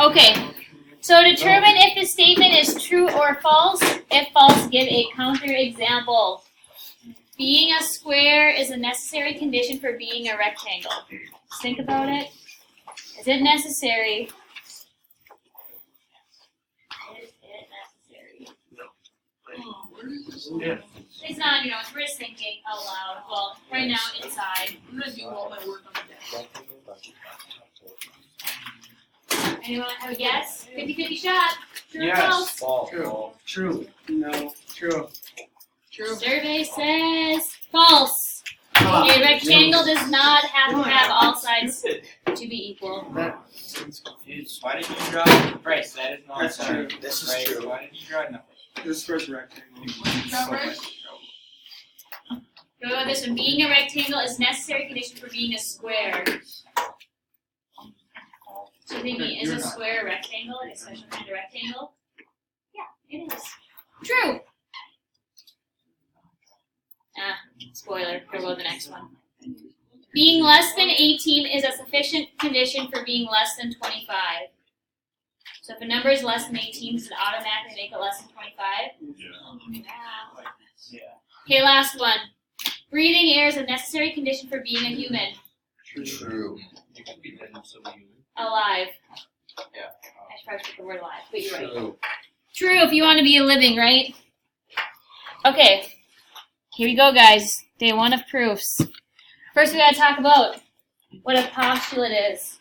Okay, so determine if the statement is true or false. If false, give a counter example. Being a square is a necessary condition for being a rectangle. Just think about it. Is it necessary? Is it necessary? Yeah. It's not, we're just thinking out loud. Well, right now, inside. I'm gonna do all my work on the desk. Anyone have a guess? 50-50 shot. True or Yes. false? True. True. No. True. True. Survey says false. A rectangle does not have to have all sides to be equal. That seems confused. Why did you draw Bryce? That is not That's sorry. true. This is Bryce, true. Why did you draw nothing? This first rectangle. Not right? Go with this one. Being a rectangle is necessary condition for being a square. So thinking, is a square a rectangle? Like a special kind of rectangle? Yeah, it is. True. Spoiler. Go to the next one. Being less than 18 is a sufficient condition for being less than 25. So if a number is less than 18, does it automatically make it less than 25? Yeah. Okay, last one. Breathing air is a necessary condition for being a human. True. You could be dead and still be human. Alive. Yeah. I should probably put the word alive, but you're right. True. True if you want to be a living, right? Okay. Here we go, guys. Day one of proofs. First, we gotta talk about what a postulate is.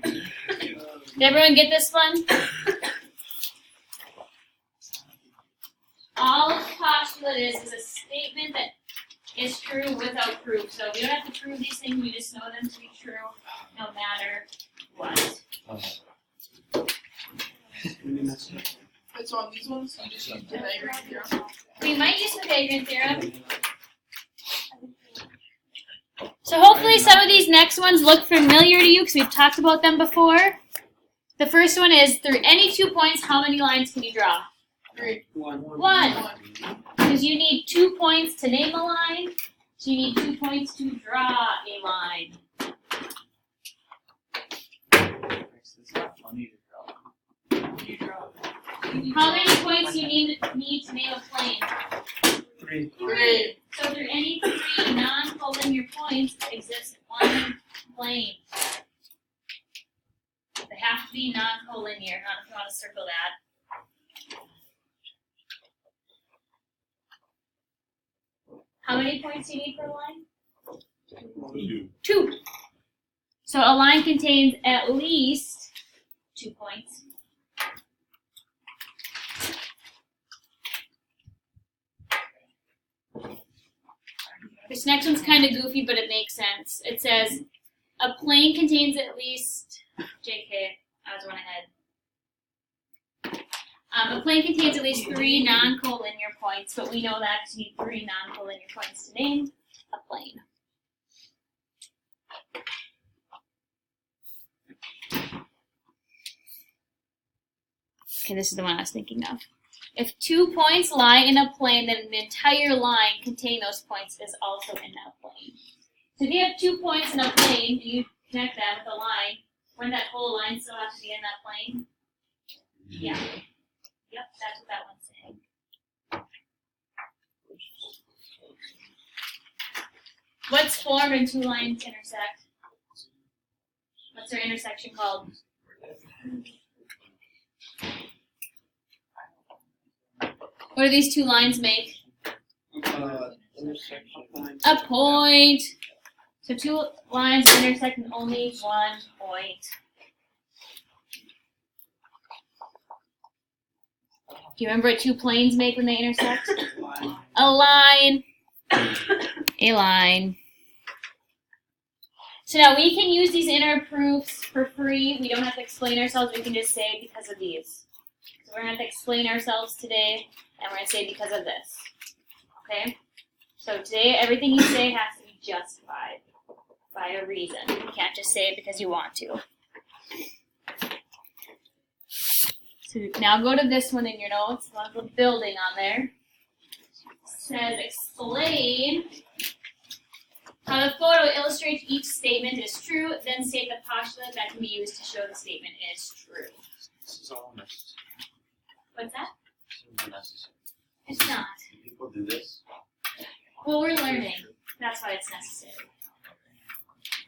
Did everyone get this one? All a postulate is a statement that is true without proof. So we don't have to prove these things, we just know them to be true no matter what. It's on these ones. You just use Pythagorean theorem. We might use Pythagorean theorem. So hopefully some of these next ones look familiar to you because we've talked about them before. The first one is, through any 2 points, how many lines can you draw? 3. One. One. Because you need 2 points to name a line, so you need 2 points to draw a line. It's not funny to draw. You draw. How many points do you need to name a plane? 3. 3. So through any 3 non-collinear points exists one plane. They have to be non-collinear, not if you want to circle that. How many points do you need for a line? 2. So a line contains at least 2 points. This next one's kind of goofy, but it makes sense. It says, a plane contains at least, JK, I was one ahead. A plane contains at least 3 non-collinear points, but we know that because you need 3 non-collinear points to name a plane. Okay, this is the one I was thinking of. If 2 points lie in a plane, then the entire line containing those points is also in that plane. So if you have 2 points in a plane, and you connect them with a line, wouldn't that whole line still have to be in that plane? Yeah. Yep, that's what that one's saying. What's formed when 2 lines intersect? What's their intersection called? What do these 2 lines make? Intersection point. A point. So 2 lines intersect in only 1 point. Do you remember what 2 planes make when they intersect? A line. A line. So now we can use these inner proofs for free. We don't have to explain ourselves. We can just say because of these. So we're going to have to explain ourselves today, and we're going to say because of this. Okay? So today, everything you say has to be justified by a reason. You can't just say it because you want to. So now go to this one in your notes. One of the building on there. It says explain How the photo illustrates each statement is true, then state the postulate that can be used to show the statement is true. This is all necessary. What's that? This is necessary. It's not. Do people do this? Well, we're learning. That's why it's necessary.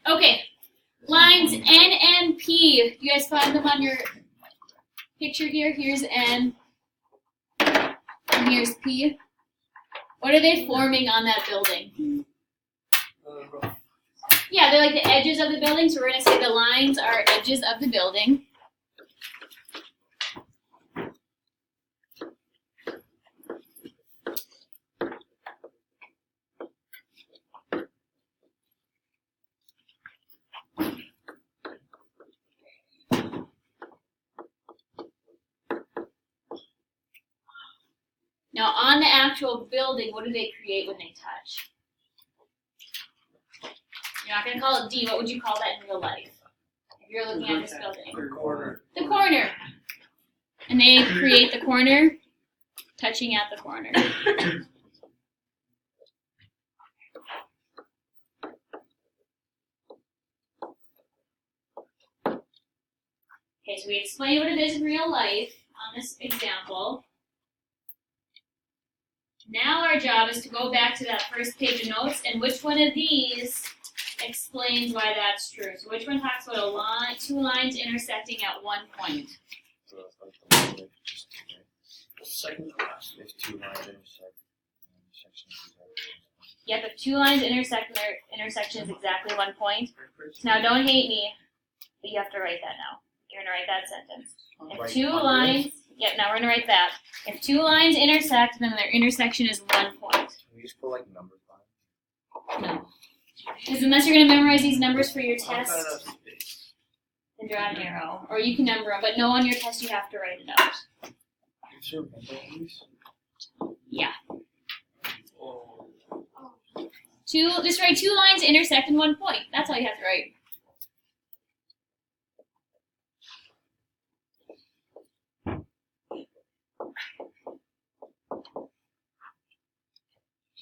Okay. Lines N and P. You guys find them on your picture here? Here's N. And here's P. What are they forming on that building? Yeah, they're like the edges of the building, so we're going to say the lines are edges of the building. Now, on the actual building, what do they create when they touch? You're not going to call it D. What would you call that in real life? If you're looking at this building. The corner. The corner. And they create the corner, touching at the corner. Okay, so we explain what it is in real life on this example. Now our job is to go back to that first page of notes, and which one of these explains why that's true. So which one talks about a line, two lines intersecting at one point? So it's like the one that just Second to last. if two lines intersect, intersections is Yep, if two lines intersect and their intersection is exactly 1 point. Now don't hate me, but you have to write that now. You're gonna write that sentence. If Right two under lines, yep, now we're gonna write that. If two lines intersect, then their intersection is 1 point. Can we just put like numbers on it? No. Because unless you're gonna memorize these numbers for your I've got test, enough space. then draw an arrow. Or you can number them, but no, on your test you have to write it out. Is there a number on these? Yeah. Oh. Just write two lines intersect in 1 point. That's all you have to write.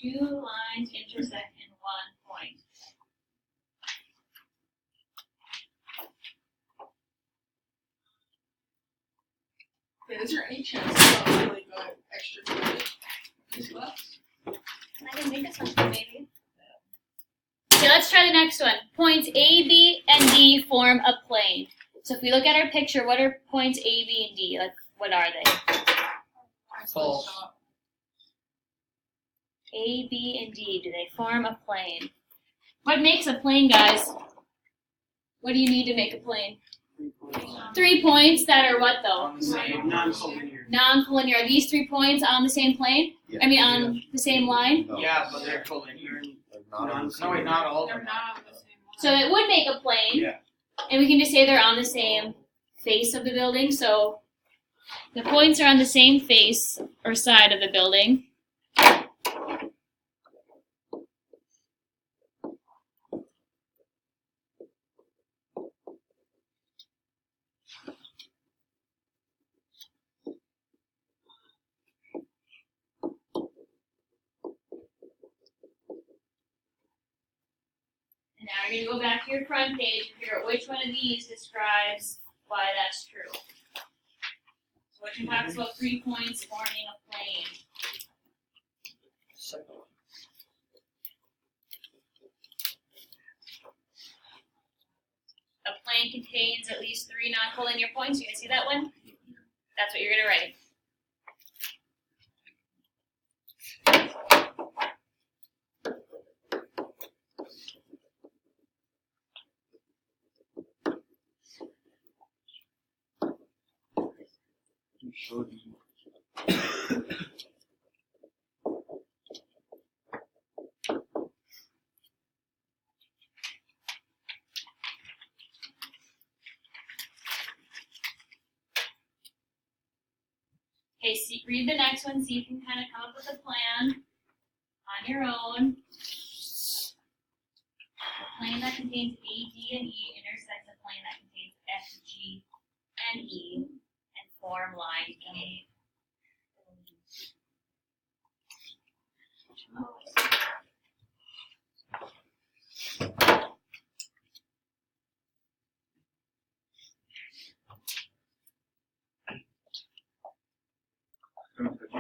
Two lines intersect in 1 point. Yeah, is there any chance of like extra credit in this class? I can make this one maybe. Okay, let's try the next one. Points A, B, and D form a plane. So if we look at our picture, what are points A, B, and D? Like, what are they? False. A, B, and D, do they form a plane? What makes a plane, guys? What do you need to make a plane? 3 points that are what though? On the same, non-collinear. Non-collinear. Are these 3 points on the same plane? Yeah. I mean, on the same line? No. Yeah, but they're collinear. Like not on the No, wait, not all of They're them. not on the same line. So it would make a plane. Yeah. And we can just say they're on the same face of the building. So the points are on the same face or side of the building. And now we're going to go back to your front page and figure out which one of these describes why that's true. So which one talks about 3 points forming a plane? Second one. A plane contains at least 3 non-collinear points. You guys see that one? That's what you're going to write. Okay, so read the next one so you can kind of come up with a plan on your own. A plane that contains A, D, and E intersects a plane that contains F, G, and E and form line K.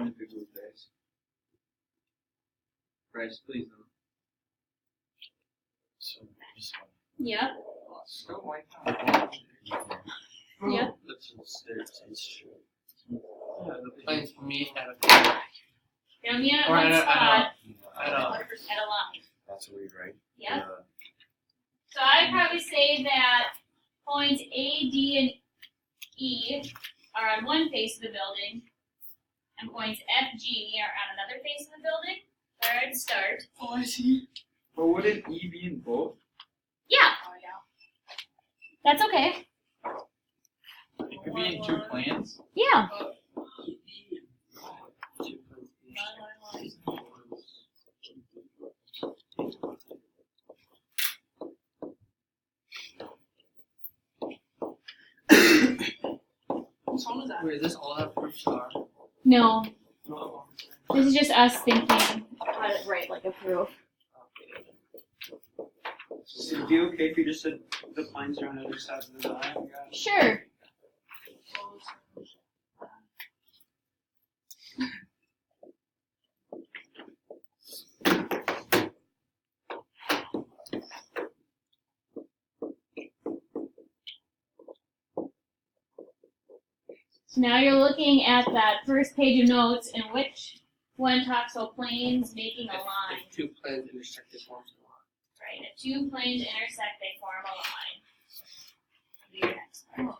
one if it goes base. Bryce, please don't. So this Yep. Go white out. Yep. That's it's true. Yeah, the planes for me at a They'll meet at Or one at a- spot at a at a line. That's weird, right? Yep. So I'd probably say that points A, D, and E are on one face of the building, and points F, G, and E are on another face of the building. Where I'd start. Oh, I see. But wouldn't E be in both? Yeah, Oh, yeah. that's okay. It could be in two planes. Yeah. What song is that? Wait, is this all that first star? No, No. this is just us thinking how to write like a proof. So it'd be okay if you just said the planes are on the other sides of the line? Sure. So now you're looking at that first page of notes, in which one talks about planes making a line. If two planes intersect, it forms a line. Right, if two planes intersect, they form a line. That'll be your next part.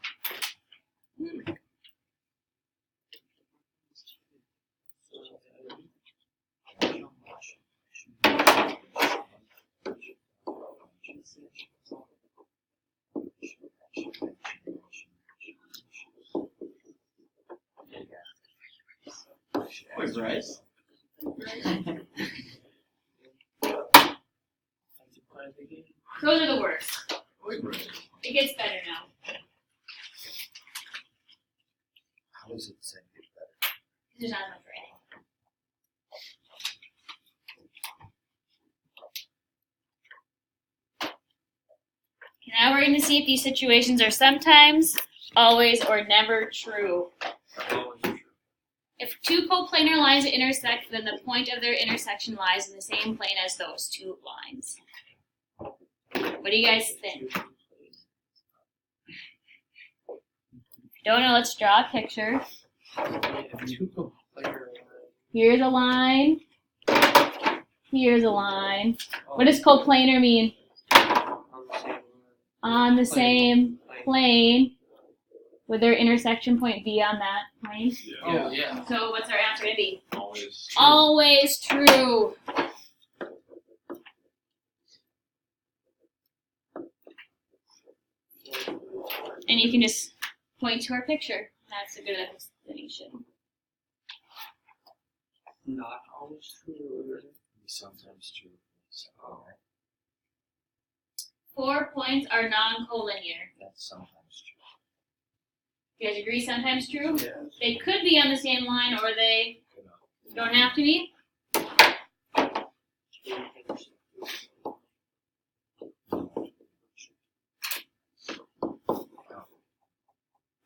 Wait, Bryce? Those are the worst. Wait, Bryce. It gets better now. How does it say it better? There's not enough writing. Okay, now we're going to see if these situations are sometimes, always, or never true. If two coplanar lines intersect, then the point of their intersection lies in the same plane as those two lines. What do you guys think? Don't know, let's draw a picture. Here's a line. Here's a line. What does coplanar mean? On the same plane. Would their intersection point be on that plane? Oh, yeah. So what's our answer going to be? Always Always true. And you can just point to our picture. That's a good explanation. Not always true. Sometimes true. Oh, 4 points are non-collinear. that's sometimes true. You guys agree sometimes true? Yeah. They could be on the same line or they Good enough. don't have to be.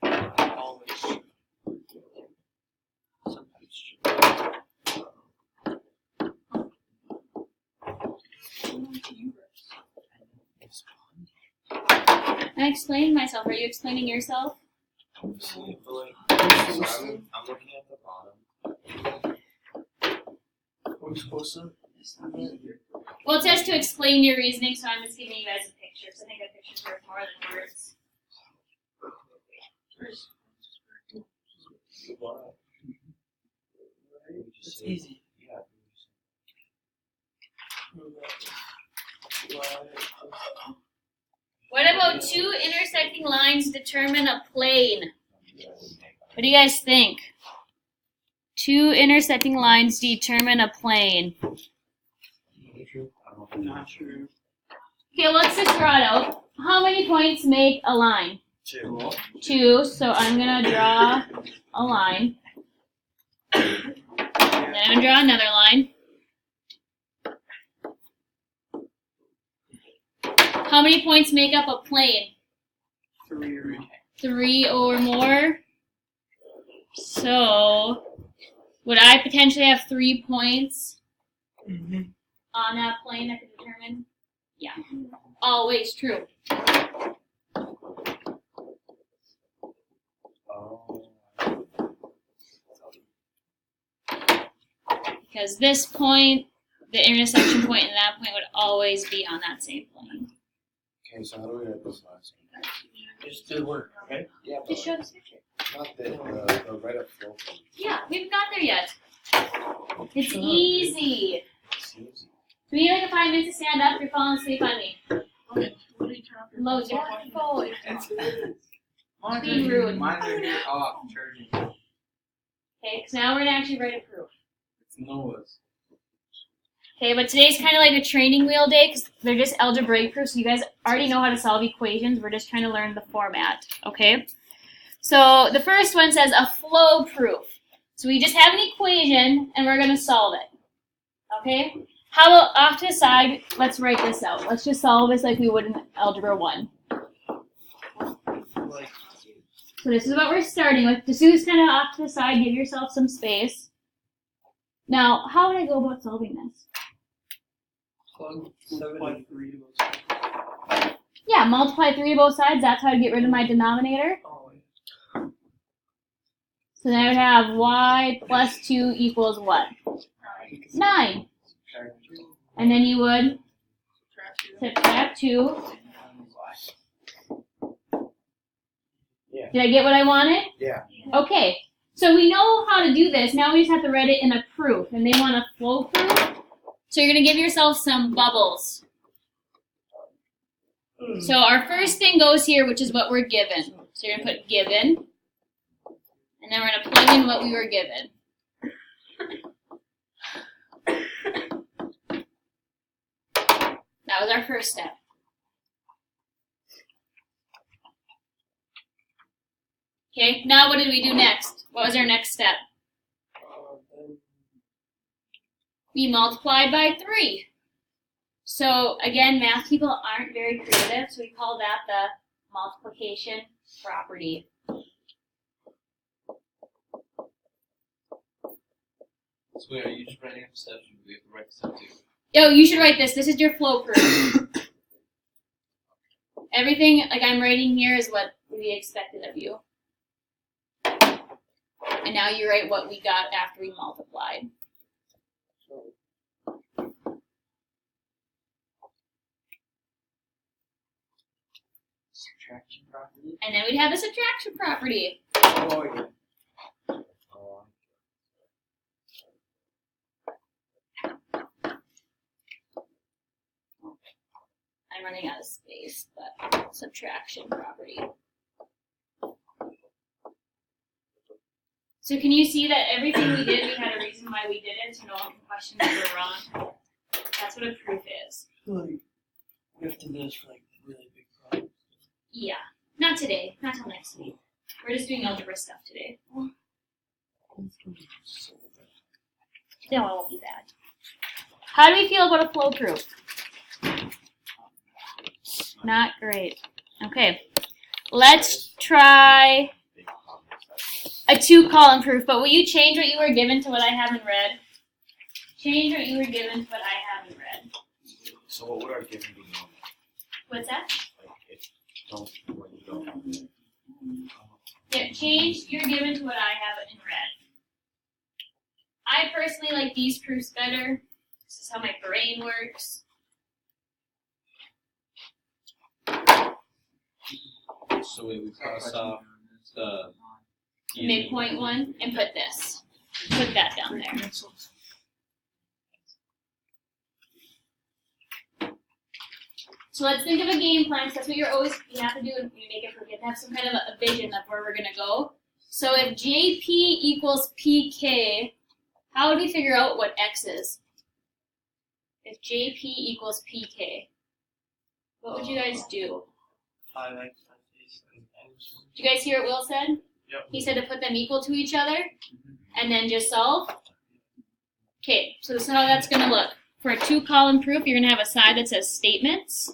Always true. Sometimes true. I explained myself. Are you explaining yourself? I'm looking at the bottom. We're supposed to. Well, it says to explain your reasoning, so I'm just giving you guys a picture. So I think a picture's worth more than words. It's easy. Yeah. What about two intersecting lines determine a plane? What do you guys think? Two intersecting lines determine a plane. Not true. Okay, let's just draw it out. How many points make a line? Two. 2, so I'm gonna draw a line. Then I'm gonna draw another line. How many points make up a plane? 3 or 3 or more. So would I potentially have 3 points Mm-hmm. on that plane that could determine? Yeah. Always true. Oh. Because this point, the intersection point, and that point would always be on that same plane. Okay, so how do we write this last one? Just do the work, okay? Yeah, Just show this picture. not the right up flow. Yeah, we haven't got there yet. It's easy. It's easy. Do we need like a 5 minutes to stand up? You're falling asleep on me. Okay, what do you turn off your Load phone? your phone. Mine Be rude. Mine's right here off, charging. Okay, because now we're gonna actually write a proof. It's Noah's. Okay, but today's kind of like a training wheel day because they're just algebraic proofs. So you guys already know how to solve equations. We're just trying to learn the format. Okay. So the first one says a flow proof. So we just have an equation and we're gonna solve it. Okay. How about off to the side? Let's write this out. Let's just solve this like we would in Algebra 1. Like, So this is what we're starting with. Just use kind of off to the side. Give yourself some space. Now, how would I go about solving this? plug Multiply 7. 3 to both sides. Yeah, multiply 3 to both sides. That's how to get rid of my denominator. Oh, yeah. So then I would have y plus 2 equals what? 9. And then you would subtract 2. Yeah. Did I get what I wanted? Yeah. Okay. So we know how to do this. Now we just have to write it in a proof. And they want a flow proof. So you're going to give yourself some bubbles. So our first thing goes here, which is what we're given. So you're going to put given. And then we're going to plug in what we were given. That was our first step. Okay, now what did we do next? What was our next step? We multiplied by 3. So again, math people aren't very creative, so we call that the multiplication property. So wait, are you just writing up the steps, or do we have to write the steps too? Yo, you should write this. This is your flow proof. Everything like I'm writing here is what we expected of you. And now you write what we got after we multiplied. Subtraction property? And then we'd have a subtraction property. Oh, yeah. Oh, I'm running out of space, but subtraction property. So can you see that everything we did, we had a reason why we did it, so no one can question that we're wrong? That's what a proof is. Like, we have to do this for like really big problems. Yeah. Not today. Not till next week. We're just doing algebra stuff today. No, it won't be bad. How do we feel about a flow proof? Not great. Okay. Let's try a 2-column proof, but will you change what you were given to what I haven't read? Change what you were given to what I haven't read. so what would our given be normal? What's that? Like if don't what you don't have there. Yeah, change you're given to what I have in red. I personally like these proofs better. This is how my brain works. So wait, we cross off the Midpoint one and put this. Put that down there. So let's think of a game plan, because that's what you have to do when you make a proof. You have to have some kind of a vision of where we're gonna go. So if JP equals PK, how would we figure out what X is? If JP equals PK, what would you guys do? 5x. Did you guys hear what Will said? Yep. He said to put them equal to each other and then just solve. Okay, so this is how that's gonna look. For a 2-column proof, you're gonna have a side that says statements.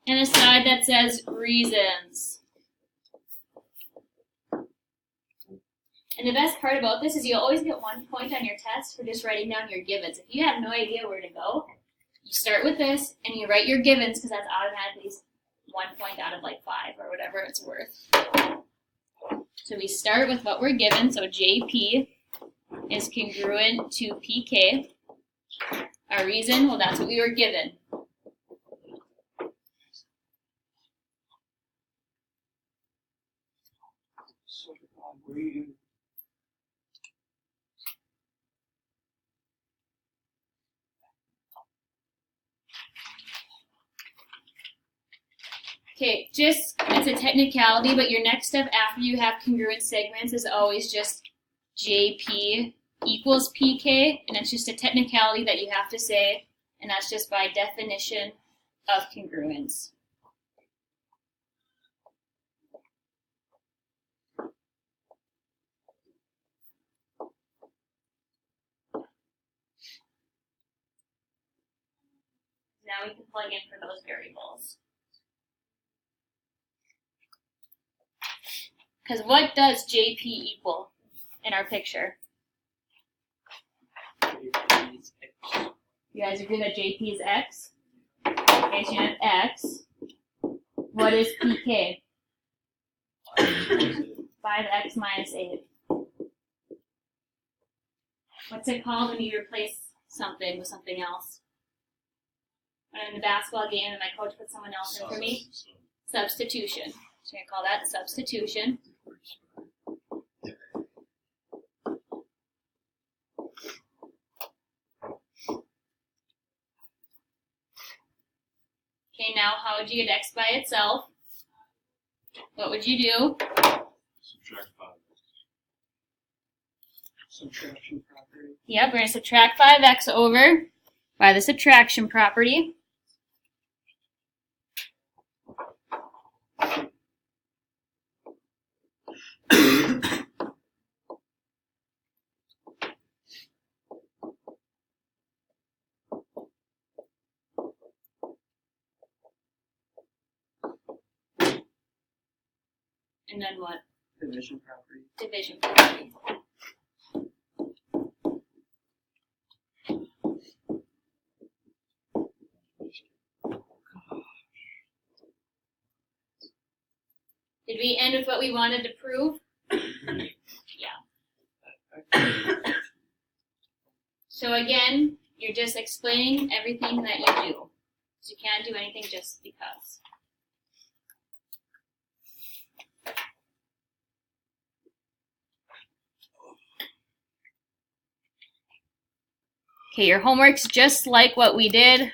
And a side that says reasons. And the best part about this is you always get 1 point on your test for just writing down your givens. If you have no idea where to go, you start with this and you write your givens because that's automatically 1 point out of like 5 or whatever it's worth. So we start with what we're given. So JP is congruent to PK. Our reason, well, that's what we were given. So, where you? Okay, just, it's a technicality, but your next step after you have congruent segments is always just JP equals PK, and it's just a technicality that you have to say, and that's just by definition of congruence. Now we can plug in for those variables. Because what does JP equal in our picture? You guys agree that JP is X? Okay, so you have X. What is PK? 5X minus 8. What's it called when you replace something with something else? When I'm in the basketball game and my coach puts someone else in for me? Substitution. So I call that substitution. Okay, now how would you get X by itself? What would you do? Subtract 5. Subtraction property. Yep, we're going to subtract 5X over by the subtraction property. And then what? Division property. Division property. Did we end with what we wanted to prove? Yeah. So again, you're just explaining everything that you do. So you can't do anything just because. Okay, your homework's just like what we did